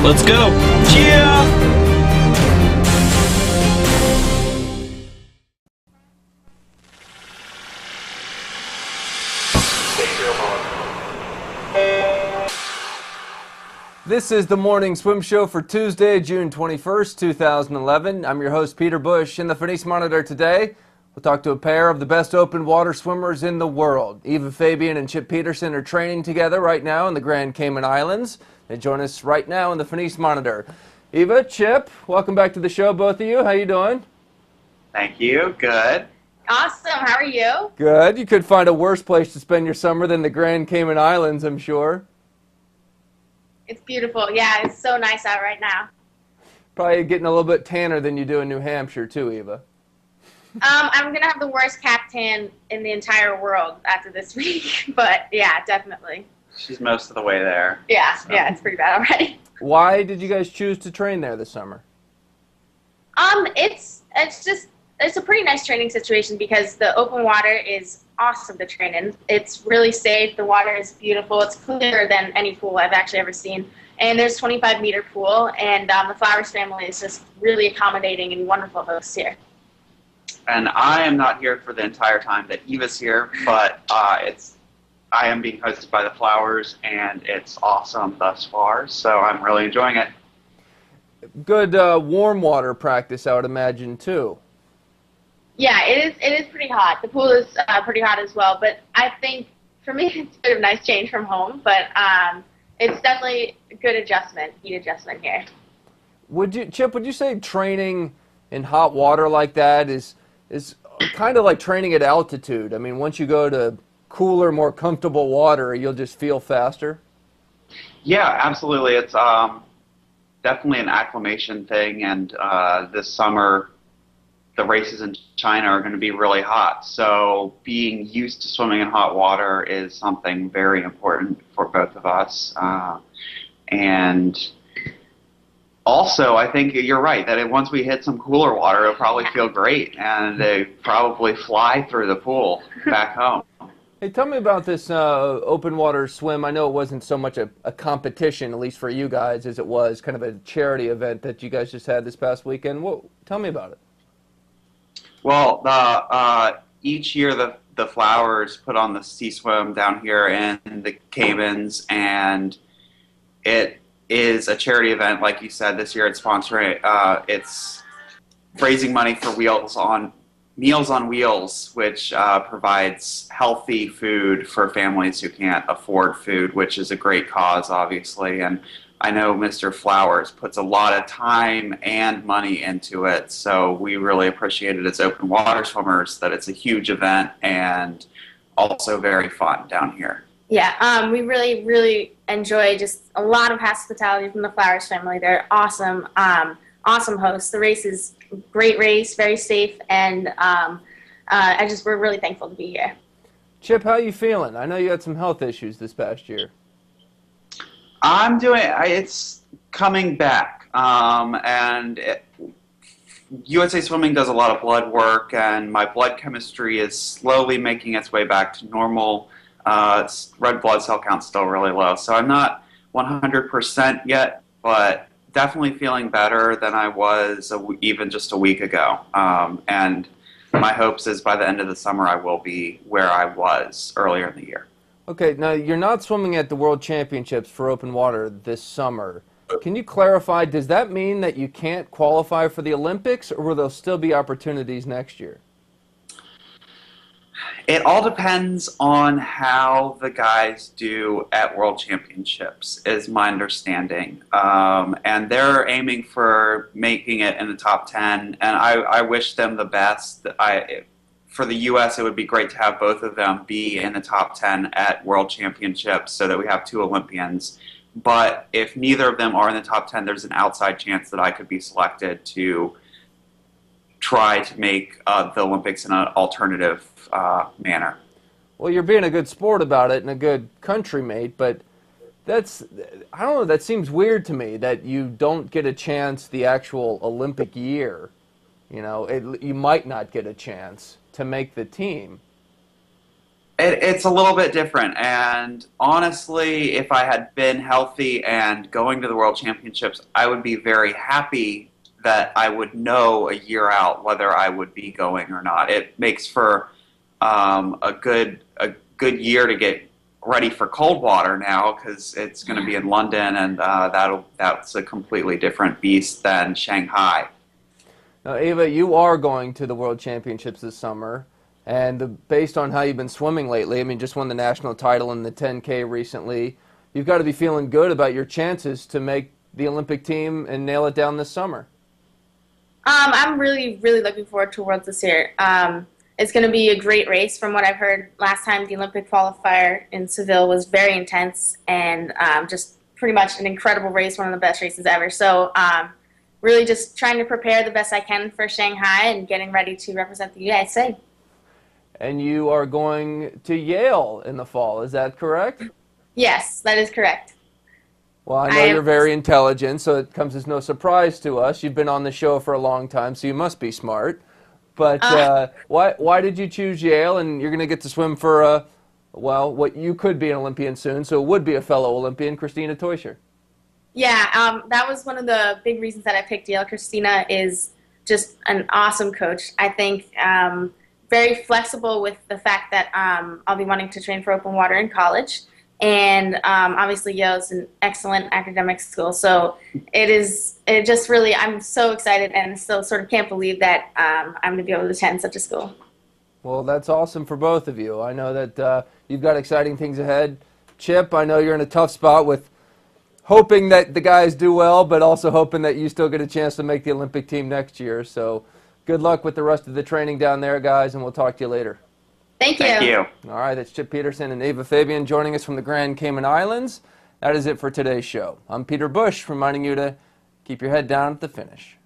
Let's go. Cheer! This is the Morning Swim Show for Tuesday, June 21st, 2011. I'm your host, Peter Bush. In the Phoenix Monitor today, we'll talk to a pair of the best open water swimmers in the world. Eva Fabian and Chip Peterson are training together right now in the Grand Cayman Islands. They join us right now in the Phoenix Monitor. Eva, Chip, welcome back to the show, both of you. How you doing? Thank you. Good. Awesome. How are you? Good. You could find a worse place to spend your summer than the Grand Cayman Islands, I'm sure. It's beautiful. Yeah, it's so nice out right now. Probably getting a little bit tanner than you do in New Hampshire, too, Eva. I'm going to have the worst cap tan in the entire world after this week. But, yeah, definitely. She's most of the way there. Yeah, so. yeah, it's pretty bad already. Why did you guys choose to train there this summer? It's a pretty nice training situation because the open water is awesome to train in. It's really safe. The water is beautiful. It's clearer than any pool I've actually ever seen. And there's a 25-meter pool, and the Flowers family is just really accommodating and wonderful hosts here. And I am not here for the entire time that Eva's here, but I am being hosted by the Flowers, and it's awesome thus far, so I'm really enjoying it. Good warm water practice, I would imagine, too. Yeah, it is pretty hot. The pool is pretty hot as well, but I think for me it's a bit of a nice change from home, but it's definitely a good adjustment, heat adjustment here. Chip, would you say training in hot water like that is kind of like training at altitude? I mean, once you go to cooler, more comfortable water, you'll just feel faster? Yeah, absolutely. It's definitely an acclimation thing, and this summer the races in China are going to be really hot. So being used to swimming in hot water is something very important for both of us. And also, I think you're right, that once we hit some cooler water, it'll probably feel great, and they probably fly through the pool back home. Hey, tell me about this open water swim. I know it wasn't so much a competition, at least for you guys, as it was kind of a charity event that you guys just had this past weekend. Tell me about it. Well, each year the Flowers put on the sea swim down here in the Caymans, and it is a charity event, like you said. This year it's sponsoring. It's raising money for Meals on Wheels, which provides healthy food for families who can't afford food, which is a great cause, obviously. And I know Mr. Flowers puts a lot of time and money into it, so we really appreciate it as open water swimmers that it's a huge event and also very fun down here. Yeah, we really, really enjoy just a lot of hospitality from the Flowers family. They're awesome, awesome hosts. The race is a great race, very safe, and we're really thankful to be here. Chip, how are you feeling? I know you had some health issues this past year. It's coming back, USA Swimming does a lot of blood work, and my blood chemistry is slowly making its way back to normal. Red blood cell count's still really low, so I'm not 100% yet, but definitely feeling better than I was even just a week ago. And my hopes is by the end of the summer I will be where I was earlier in the year. Okay, now you're not swimming at the World Championships for open water this summer. Can you clarify, does that mean that you can't qualify for the Olympics, or will there still be opportunities next year? It all depends on how the guys do at World Championships, is my understanding. And they're aiming for making it in the top 10, and I wish them the best. For the U.S., it would be great to have both of them be in the top 10 at World Championships so that we have two Olympians. But if neither of them are in the top 10, there's an outside chance that I could be selected to try to make the Olympics in an alternative manner. Well, you're being a good sport about it and a good country mate, but I don't know, that seems weird to me that you don't get a chance the actual Olympic year. You know, you might not get a chance to make the team. It's a little bit different, and honestly, if I had been healthy and going to the World Championships, I would be very happy that I would know a year out whether I would be going or not. It makes for a good year to get ready for cold water now, because it's going to be in London, and that's a completely different beast than Shanghai. Now, Eva, you are going to the World Championships this summer. And based on how you've been swimming lately, I mean, just won the national title in the 10K recently, you've got to be feeling good about your chances to make the Olympic team and nail it down this summer. I'm really, really looking forward to Worlds this year. It's going to be a great race. From what I've heard, last time the Olympic qualifier in Seville was very intense and just pretty much an incredible race, one of the best races ever. So really just trying to prepare the best I can for Shanghai and getting ready to represent the USA. And you are going to Yale in the fall, is that correct? Yes, that is correct. Well, I know you're very intelligent, so it comes as no surprise to us. You've been on the show for a long time, so you must be smart. But why did you choose Yale? And you're going to get to swim for, well, what you could be an Olympian soon, so it would be a fellow Olympian, Christina Teuscher. Yeah, that was one of the big reasons that I picked Yale. Christina is just an awesome coach. I think very flexible with the fact that I'll be wanting to train for open water in college. And obviously Yale is an excellent academic school. So it just really, I'm so excited and still sort of can't believe that I'm going to be able to attend such a school. Well, that's awesome for both of you. I know that you've got exciting things ahead. Chip, I know you're in a tough spot with hoping that the guys do well, but also hoping that you still get a chance to make the Olympic team next year. So good luck with the rest of the training down there, guys, and we'll talk to you later. Thank you. Thank you. All right, that's Chip Peterson and Eva Fabian joining us from the Grand Cayman Islands. That is it for today's show. I'm Peter Bush, reminding you to keep your head down at the finish.